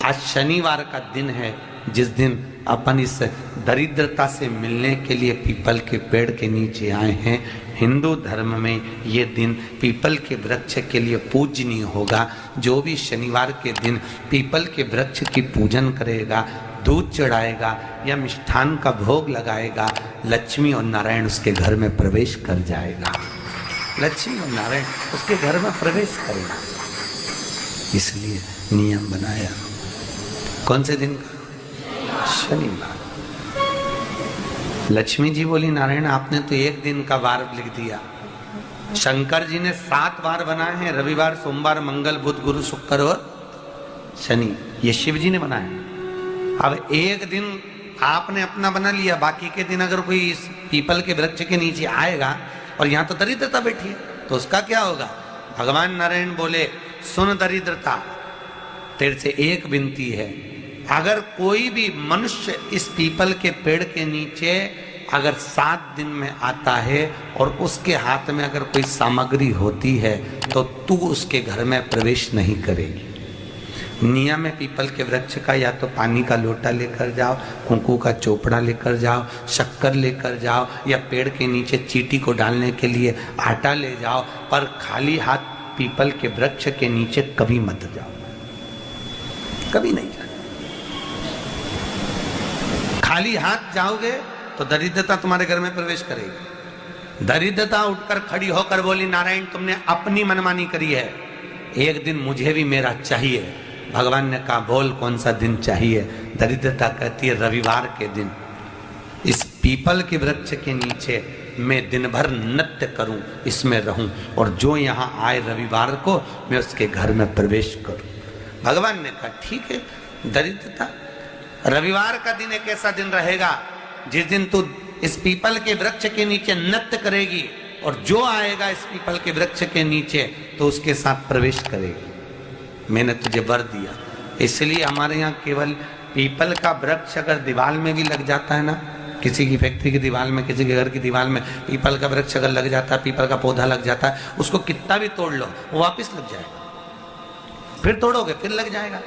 आज शनिवार का दिन है जिस दिन अपन इस दरिद्रता से मिलने के लिए पीपल के पेड़ के नीचे आए हैं। हिंदू धर्म में ये दिन पीपल के वृक्ष के लिए पूजनीय होगा। जो भी शनिवार के दिन पीपल के वृक्ष की पूजन करेगा, दूध चढ़ाएगा या मिष्ठान का भोग लगाएगा, लक्ष्मी और नारायण उसके घर में प्रवेश कर जाएगा। लक्ष्मी और नारायण उसके घर में प्रवेश करेगा। इसलिए नियम बनाया। कौन से दिन का? शनिवार। लक्ष्मी जी बोली, नारायण आपने तो एक दिन का वार लिख दिया। शंकर जी ने 7 वार बनाए हैं, रविवार, सोमवार, मंगल, बुध, गुरु, शुक्र और शनि। ये शिव जी ने बनाया। अब एक दिन आपने अपना बना लिया, बाकी के दिन अगर कोई इस पीपल के वृक्ष के नीचे आएगा और यहाँ तो दरिद्रता बैठी है तो उसका क्या होगा? भगवान नारायण बोले, सुन दरिद्रता, तेरे से एक विनती है, अगर कोई भी मनुष्य इस पीपल के पेड़ के नीचे अगर 7 दिन में आता है और उसके हाथ में अगर कोई सामग्री होती है तो तू उसके घर में प्रवेश नहीं करेगी। नियम है पीपल के वृक्ष का, या तो पानी का लोटा लेकर जाओ, कुंकू का चोपड़ा लेकर जाओ, शक्कर लेकर जाओ, या पेड़ के नीचे चींटी को डालने के लिए आटा ले जाओ, पर खाली हाथ पीपल के वृक्ष के नीचे कभी मत जाओ, कभी नहीं जाओ। खाली हाथ जाओगे तो दरिद्रता तुम्हारे घर में प्रवेश करेगी। दरिद्रता उठकर खड़ी होकर बोली, नारायण तुमने अपनी मनमानी करी है, एक दिन मुझे भी मेरा चाहिए। भगवान ने कहा, बोल कौन सा दिन चाहिए? दरिद्रता कहती है, रविवार के दिन इस पीपल के वृक्ष के नीचे मैं दिन भर नृत्य करूं, इसमें रहूं, और जो यहाँ आए रविवार को मैं उसके घर में प्रवेश करूं। भगवान ने कहा, ठीक है। दरिद्रता, रविवार का दिन एक ऐसा दिन रहेगा जिस दिन तू इस पीपल के वृक्ष के नीचे नृत्य करेगी और जो आएगा इस पीपल के वृक्ष के नीचे तो उसके साथ प्रवेश करेगी। मैंने तुझे वर दिया। इसलिए हमारे यहाँ केवल पीपल का वृक्ष अगर दीवार में भी लग जाता है ना, किसी की फैक्ट्री की दीवार में, किसी के घर की दीवार में पीपल का वृक्ष अगर लग जाता है, पीपल का पौधा लग जाता है, उसको कितना भी तोड़ लो वो वापस लग जाएगा। फिर तोड़ोगे फिर लग जाएगा।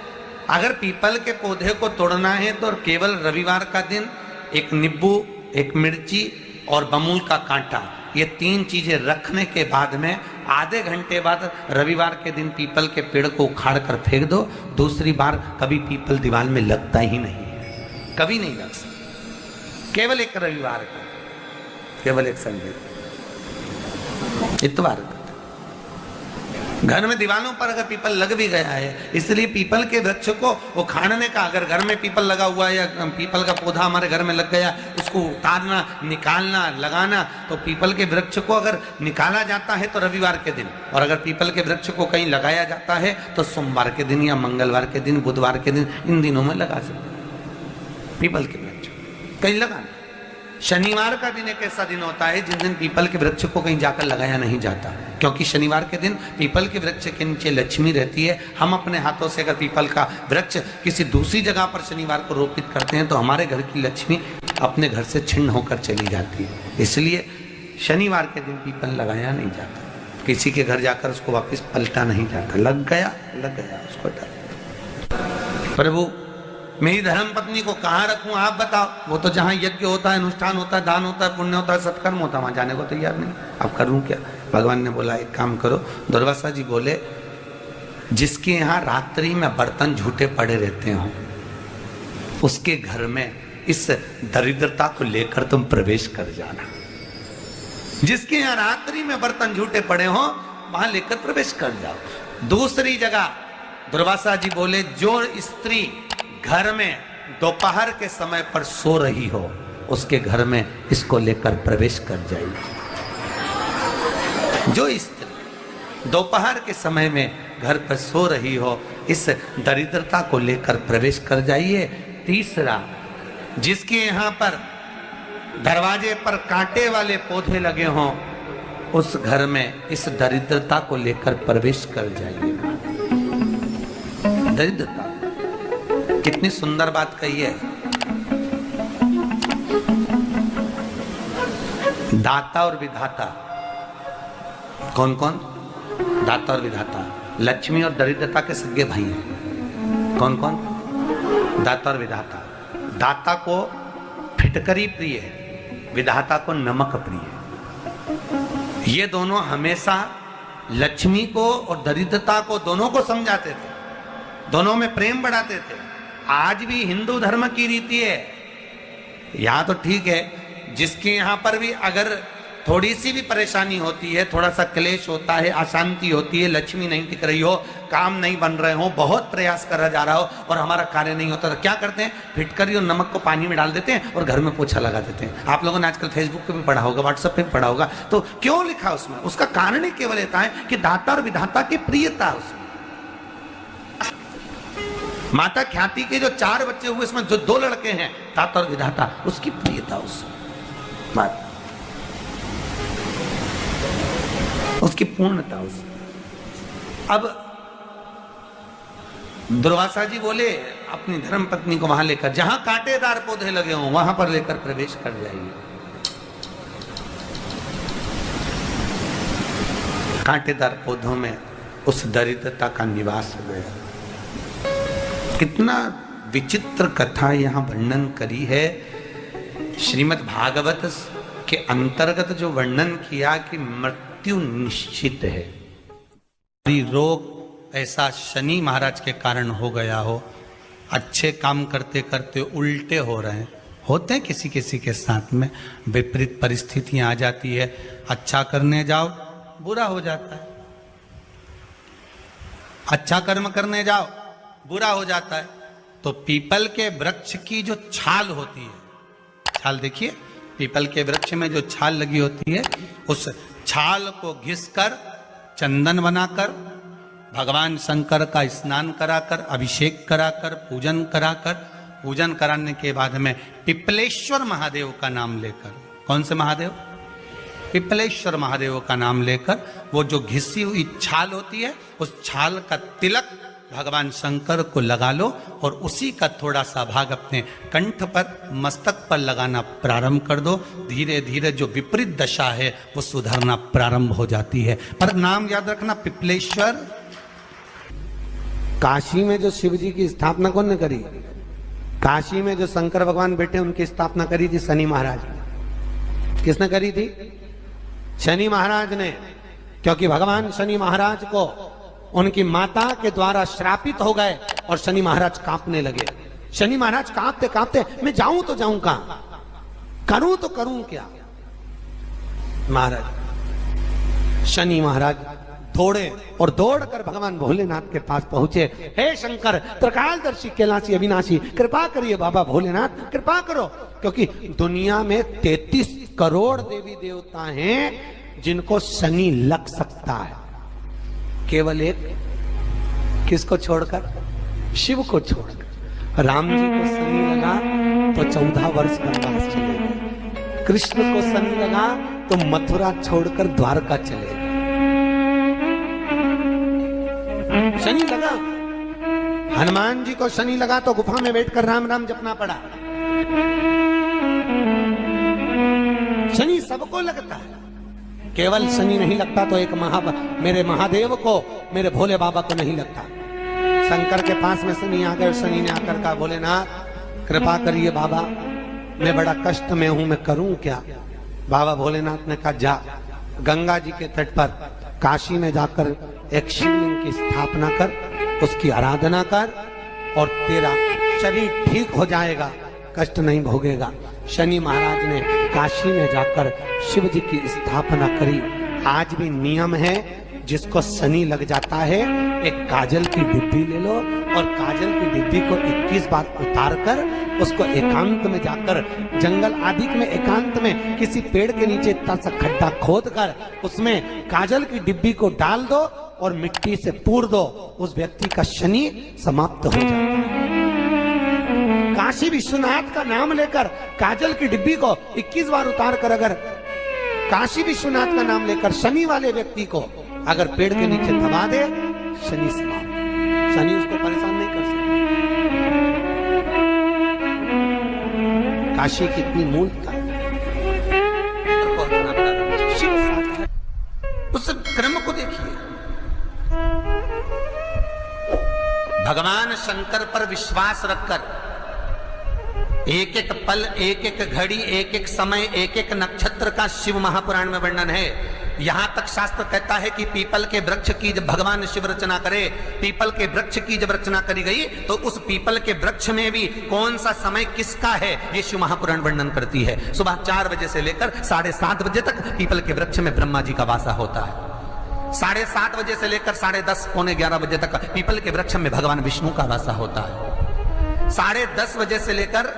अगर पीपल के पौधे को तोड़ना है तो केवल रविवार का दिन एक नींबू, एक मिर्ची और बमूल का कांटा, ये 3 चीजें रखने के बाद में आधे घंटे बाद रविवार के दिन पीपल के पेड़ को उखाड़ कर फेंक दो। दूसरी बार कभी पीपल दीवार में लगता ही नहीं है, कभी नहीं लग सकता। केवल एक रविवार का, केवल एक संडे, इतवार का। घर में दीवारों पर अगर पीपल लग भी गया है, इसलिए पीपल के वृक्ष को उखाड़ने का, अगर घर में पीपल लगा हुआ है या पीपल का पौधा हमारे घर में लग गया, उसको उतारना, निकालना, लगाना, तो पीपल के वृक्ष को अगर निकाला जाता है तो रविवार के दिन, और अगर पीपल के वृक्ष को कहीं लगाया जाता है तो सोमवार के दिन या मंगलवार के दिन, बुधवार के दिन, इन दिनों में लगा सकते हैं पीपल के वृक्ष कहीं लगाना। शनिवार का दिन एक ऐसा दिन होता है जिस दिन पीपल के वृक्ष को कहीं जाकर लगाया नहीं जाता, क्योंकि शनिवार के दिन पीपल के वृक्ष के नीचे लक्ष्मी रहती है। हम अपने हाथों से अगर पीपल का वृक्ष किसी दूसरी जगह पर शनिवार को रोपित करते हैं तो हमारे घर की लक्ष्मी अपने घर से छिन्न होकर चली जाती है। इसलिए शनिवार के दिन पीपल लगाया नहीं जाता, किसी के घर जाकर उसको वापस पलटा नहीं जाता। लग गया उसको डर। प्रभु मेरी धर्म पत्नी को कहाँ रखूं आप बताओ? वो तो जहाँ यज्ञ होता है, अनुष्ठान होता है, दान होता है, पुण्य होता है, सत्कर्म होता है, वहां जाने को तैयार नहीं। अब करूं क्या? भगवान ने बोला, एक काम करो। दुर्वासा जी बोले, जिसके यहाँ रात्रि में बर्तन झूठे पड़े रहते हो उसके घर में इस दरिद्रता को लेकर तुम प्रवेश कर जाना। जिसके यहाँ रात्रि में बर्तन झूठे पड़े हो वहां लेकर प्रवेश कर जाओ। दूसरी जगह दुर्वासा जी बोले, जो स्त्री घर में दोपहर के समय पर सो रही हो उसके घर में इसको लेकर प्रवेश कर जाइए। जो स्त्री दोपहर के समय में घर पर सो रही हो इस दरिद्रता को लेकर प्रवेश कर जाइए। तीसरा, जिसके यहाँ पर दरवाजे पर कांटे वाले पौधे लगे हों उस घर में इस दरिद्रता को लेकर प्रवेश कर जाइए। दरिद्रता, कितनी सुंदर बात कही है। दाता और विधाता, कौन कौन? दाता और विधाता। लक्ष्मी और दरिद्रता के सगे भाई हैं। कौन कौन? दाता और विधाता। दाता को फिटकरी प्रिय है, विधाता को नमक प्रिय है। ये दोनों हमेशा लक्ष्मी को और दरिद्रता को दोनों को समझाते थे, दोनों में प्रेम बढ़ाते थे। आज भी हिंदू धर्म की रीति है, यहाँ तो ठीक है, जिसके यहाँ पर भी अगर थोड़ी सी भी परेशानी होती है, थोड़ा सा क्लेश होता है, अशांति होती है, लक्ष्मी नहीं टिक रही हो, काम नहीं बन रहे हो, बहुत प्रयास करा जा रहा हो और हमारा कार्य नहीं होता, तो क्या करते हैं? फिटकरी और नमक को पानी में डाल देते हैं और घर में पोछा लगा देते हैं। आप लोगों ने आजकल फेसबुक पे भी पढ़ा होगा, व्हाट्सएप पे भी पढ़ा होगा। तो क्यों लिखा उसमें? उसका कारण ही केवल इतना है कि दाता और विधाता की प्रियता उसमें। माता ख्याति के जो 4 बच्चे हुए, इसमें जो 2 लड़के हैं, दाता और विधाता, उसकी प्रियता उसमें, उसकी पूर्णता उसमें। अब दुर्वासा जी बोले अपनी धर्म पत्नी को वहां लेकर, जहां कांटेदार पौधे लगे हों वहां पर लेकर प्रवेश कर जाइए। कांटेदार पौधों में उस दरिद्रता का निवास हो गया। कितना विचित्र कथा यहां वर्णन करी है। श्रीमद् भागवत के अंतर्गत जो वर्णन किया कि मृत्यु निश्चित है, रोग ऐसा शनि महाराज के कारण हो गया हो, अच्छे काम करते करते उल्टे हो रहे हैं, होते हैं किसी किसी के साथ में, विपरीत परिस्थितियां आ जाती है, अच्छा करने जाओ बुरा हो जाता है, अच्छा कर्म करने जाओ बुरा हो जाता है। तो पीपल के वृक्ष की जो छाल होती है, छाल देखिए, पीपल के वृक्ष में जो छाल लगी होती है, उस छाल को घिसकर चंदन बनाकर भगवान शंकर का स्नान कराकर, अभिषेक कराकर, पूजन कराकर, पूजन कराने के बाद में पिपलेश्वर महादेव का नाम लेकर, कौन से महादेव? पिपलेश्वर महादेव का नाम लेकर वो जो घिसी हुई छाल होती है, उस छाल का तिलक भगवान शंकर को लगा लो और उसी का थोड़ा सा भाग अपने कंठ पर, मस्तक पर लगाना प्रारंभ कर दो। धीरे धीरे जो विपरीत दशा है वो सुधरना प्रारंभ हो जाती है। पर नाम याद रखना, पिपलेश्वर। काशी में जो शिव जी की स्थापना कौन ने करी? काशी में जो शंकर भगवान बैठे उनकी स्थापना करी थी शनि महाराज ने। किसने करी थी? शनि महाराज ने। क्योंकि भगवान शनि महाराज को उनकी माता के द्वारा श्रापित हो गए और शनि महाराज कांपने लगे। शनि महाराज कांपते कांपते, मैं जाऊं तो जाऊं कहां, करूं तो करूं क्या? महाराज, शनि महाराज दौड़े और दौड़कर भगवान भोलेनाथ के पास पहुंचे। हे शंकर, त्रिकालदर्शी, कैलाशी, अविनाशी, कृपा करिए बाबा भोलेनाथ, कृपा करो। क्योंकि दुनिया में 33 करोड़ देवी देवता हैं जिनको शनि लग सकता है, केवल एक, किसको छोड़कर? शिव को छोड़कर। राम जी को शनि लगा तो 14 वर्ष वनवास चले गए। कृष्ण को शनि लगा तो मथुरा छोड़कर द्वारका चले गए। शनि लगा। हनुमान जी को शनि लगा तो गुफा में बैठकर राम राम जपना पड़ा। शनि सबको लगता है, केवल शनि नहीं लगता तो एक मेरे महादेव को, मेरे भोले बाबा को नहीं लगता। शंकर के पास में शनि आ गए। शनि ने आकर कहा, भोलेनाथ कृपा करिए बाबा, मैं बड़ा कष्ट में हूं, मैं करूं क्या? बाबा भोलेनाथ ने कहा, जा गंगा जी के तट पर काशी में जाकर एक शिवलिंग की स्थापना कर, उसकी आराधना कर और तेरा शरीर ठीक हो जाएगा, कष्ट नहीं भोगेगा। शनि महाराज ने काशी में जाकर शिव जी की स्थापना करी। आज भी नियम है, जिसको शनि लग जाता है, एक काजल की डिब्बी ले लो और काजल की डिब्बी को 21 बार उतार कर उसको एकांत में जाकर, जंगल आदि में एकांत में किसी पेड़ के नीचे इतना सा खड्डा खोद कर उसमें काजल की डिब्बी को डाल दो और मिट्टी से पूर दो, उस व्यक्ति का शनि समाप्त हो जाता है। काशी विश्वनाथ का नाम लेकर काजल की डिब्बी को 21 बार उतार कर अगर काशी विश्वनाथ का नाम लेकर शनि वाले व्यक्ति को अगर पेड़ के नीचे दबा दे, शनि समाप्त, शनि उसको परेशान नहीं कर सकता। काशी कितनी मूलता है, उस क्रम को देखिए। भगवान शंकर पर विश्वास रखकर एक एक पल, एक एक घड़ी, एक एक समय, एक एक नक्षत्र का शिव महापुराण में वर्णन है। यहां तक शास्त्र कहता है कि पीपल के वृक्ष की जब भगवान शिव रचना करे, पीपल के वृक्ष की जब रचना करी गई तो उस पीपल के वृक्ष में भी कौन सा समय किसका है ये शिव महापुराण वर्णन करती है। सुबह 4 बजे से लेकर 7:30 बजे तक पीपल के वृक्ष में ब्रह्मा जी का वासा होता है। 7:30 बजे से लेकर 10:30 पौने 11 बजे तक पीपल के वृक्ष में भगवान विष्णु का वासा होता है। 10:30 बजे से लेकर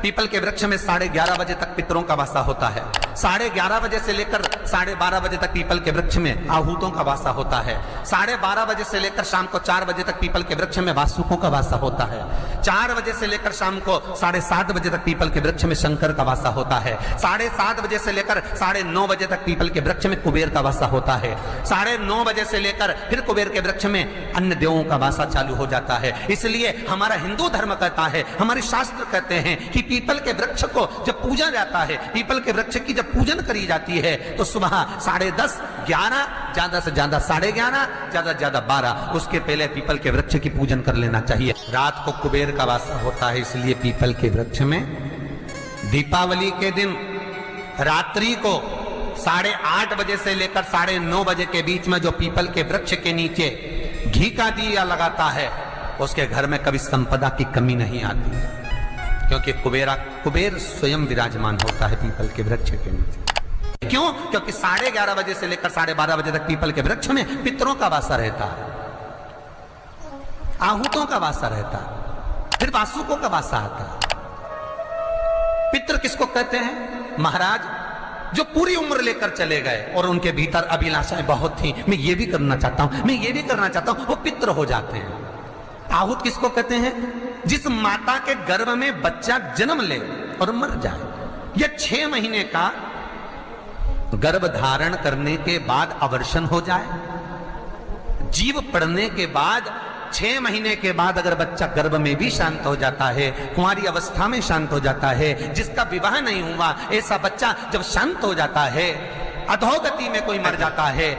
पीपल के वृक्ष में 11:30 बजे तक पितरों का वासा होता है। 11:30 बजे से लेकर 12:30 बजे तक पीपल के वृक्ष में आहूतों का वासा होता है। 12:30 बजे से लेकर शाम को 4 बजे तक पीपल के वृक्ष में वासुकों का वासा होता है। 4 बजे से लेकर शाम को 7:30 बजे तक पीपल के वृक्ष में शंकर का वासा होता है। 7:30 बजे से लेकर 9:30 बजे तक पीपल के वृक्ष में कुबेर का वासा होता है। 9:30 बजे से लेकर फिर कुबेर के वृक्ष में अन्य देवों का वासा चालू हो जाता है। इसलिए हमारा हिंदू धर्म कहता है, हमारे शास्त्र कहते हैं कि पीपल के वृक्ष को जब पूजा जाता है, पीपल के वृक्ष की जब पूजन करी जाती है तो सुबह 10:30, 11, ज्यादा से ज्यादा 11:30, ज्यादा से ज्यादा 12, उसके पहले पीपल के वृक्ष की पूजन कर लेना चाहिए। रात को कुबेर का वासा होता है, इसलिए पीपल के वृक्ष में दीपावली के दिन रात्रि को 8:30 बजे से लेकर 9:30 बजे के बीच में जो पीपल के वृक्ष के नीचे घी का दिया लगाता है उसके घर में कभी संपदा की कमी नहीं आती है, क्योंकि कुबेर स्वयं विराजमान होता है पीपल के वृक्ष के नीचे। क्यों? क्योंकि 11:30 बजे से लेकर 12:30 बजे तक पीपल के वृक्ष में पितरों का वासा रहता है, आहूतों का वासा रहता है, फिर वासुकों का वासा आता है। पितृ किसको कहते हैं? महाराज जो पूरी उम्र लेकर चले गए और उनके भीतर अभिलाषाएं बहुत थी, मैं ये भी करना चाहता हूं, मैं ये भी करना चाहता हूं, वो पितृ हो जाते हैं। आहूत किसको कहते हैं? जिस माता के गर्भ में बच्चा जन्म ले और मर जाए, या 6 महीने का गर्भ धारण करने के बाद अवर्षण हो जाए, जीव पड़ने के बाद 6 महीने के बाद अगर बच्चा गर्भ में भी शांत हो जाता है, कुंवारी अवस्था में शांत हो जाता है, जिसका विवाह नहीं हुआ ऐसा बच्चा जब शांत हो जाता है, अधोगति में कोई मर जाता है,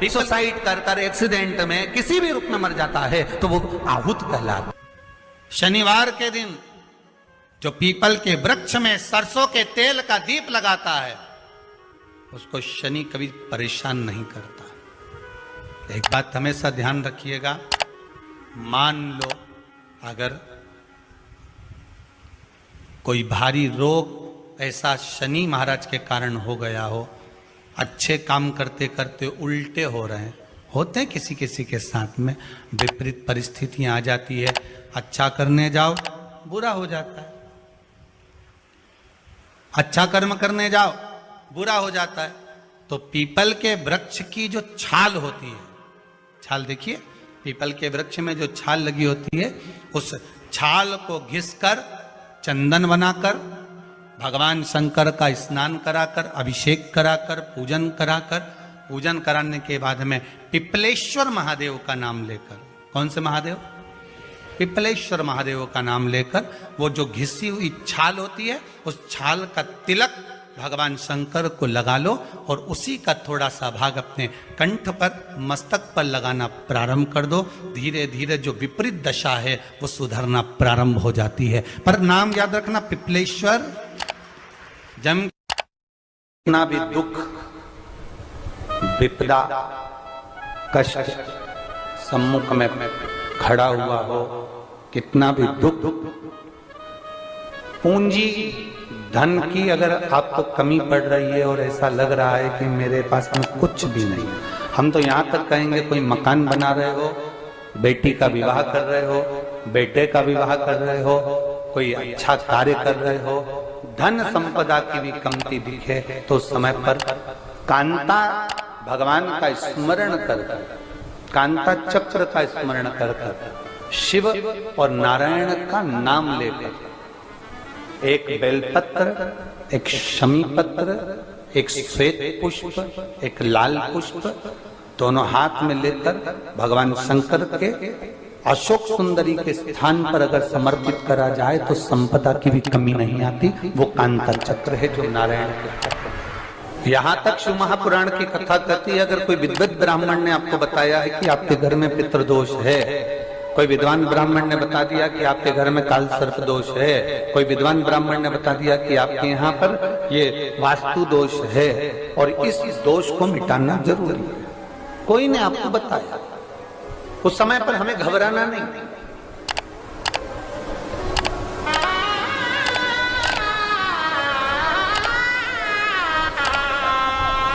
सुसाइड कर एक्सीडेंट में किसी भी रूप में मर जाता है तो वो आहूत कहलाता है। शनिवार के दिन जो पीपल के वृक्ष में सरसों के तेल का दीप लगाता है उसको शनि कभी परेशान नहीं करता। एक बात हमेशा ध्यान रखिएगा, मान लो अगर कोई भारी रोग ऐसा शनि महाराज के कारण हो गया हो, अच्छे काम करते करते उल्टे हो रहे हैं, होते हैं किसी किसी के साथ में, विपरीत परिस्थितियां आ जाती है, अच्छा करने जाओ बुरा हो जाता है, अच्छा कर्म करने जाओ बुरा हो जाता है। तो पीपल के वृक्ष की जो छाल होती है, छाल देखिए, पीपल के वृक्ष में जो छाल लगी होती है, उस छाल को घिसकर चंदन बनाकर भगवान शंकर का स्नान कराकर, अभिषेक कराकर, पूजन कराने के बाद में पिपलेश्वर महादेव का नाम लेकर, कौन से महादेव? पिपलेश्वर महादेव का नाम लेकर वो जो घिसी हुई छाल होती है उस छाल का तिलक भगवान शंकर को लगा लो और उसी का थोड़ा सा भाग अपने कंठ पर, मस्तक पर लगाना प्रारंभ कर दो। धीरे धीरे जो विपरीत दशा है वो सुधरना प्रारंभ हो जाती है। पर नाम याद रखना, पिपलेश्वर। जम कितना भी दुख, विपदा, कष्ट सम्मुख में खड़ा हुआ हो, कितना भी दुख, पूंजी धन की अगर आपको कमी पड़ रही है और ऐसा लग रहा है कि मेरे पास में कुछ भी नहीं, हम तो यहाँ तक कहेंगे कोई मकान बना रहे हो, बेटी का विवाह कर रहे हो, बेटे का विवाह कर रहे हो, कोई अच्छा कार्य कर रहे हो, धन संपदा की भी कमती दिखे तो समय पर कांता भगवान का स्मरण कर, कांता चक्र का स्मरण कर, शिव और नारायण का नाम लेकर, एक बेलपत्र, एक शमी पत्र, एक श्वेत पुष्प, एक लाल पुष्प, दोनों हाथ में लेकर भगवान शंकर के अशोक सुंदरी के स्थान पर अगर समर्पित करा जाए तो संपदा की भी कमी नहीं आती। वो कांता चक्र है जो नारायण के चक्र। यहां तक शिव महापुराण की कथा कहती है, अगर कोई विद्वत ब्राह्मण ने आपको बताया है कि आपके घर में पितृदोष है, कोई विद्वान ब्राह्मण ने बता दिया कि आपके घर में काल सर्प दोष है, कोई विद्वान ब्राह्मण ने बता दिया कि आपके यहाँ पर ये वास्तु दोष है, और इस दोष को मिटाना जरूरी है। कोई ने आपको बताया, उस समय पर हमें घबराना नहीं।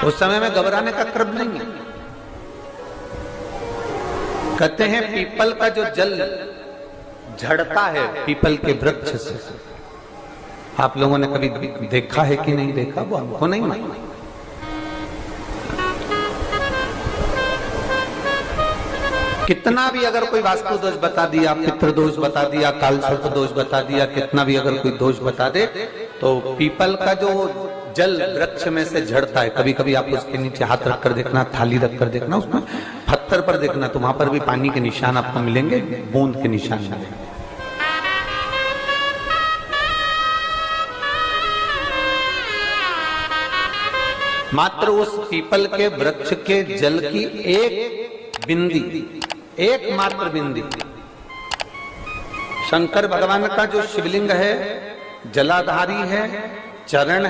उस समय में घबराने का क्रम नहीं है। कहते हैं पीपल का जो जल झड़ता है पीपल के वृक्ष से, आप लोगों ने कभी देखा है कि नहीं देखा, वो हमको नहीं मालूम। कितना भी अगर कोई वास्तु दोष बता दिया, पितृ दोष बता दिया, काल सर्प दोष बता दिया, कितना भी अगर कोई दोष बता दे, तो पीपल का जो जल वृक्ष में से झड़ता है, कभी कभी आप उसके नीचे हाथ रख कर देखना, थाली रख कर देखना, उसमें पत्थर पर देखना, तो वहां पर भी पानी के निशान आपको मिलेंगे, बूंद के निशान मिलेंगे। मात्र उस पीपल के वृक्ष के जल की एक बिंदी, एकमात्र बिंदी, शंकर भगवान का जो शिवलिंग है जलाधारी है, चरण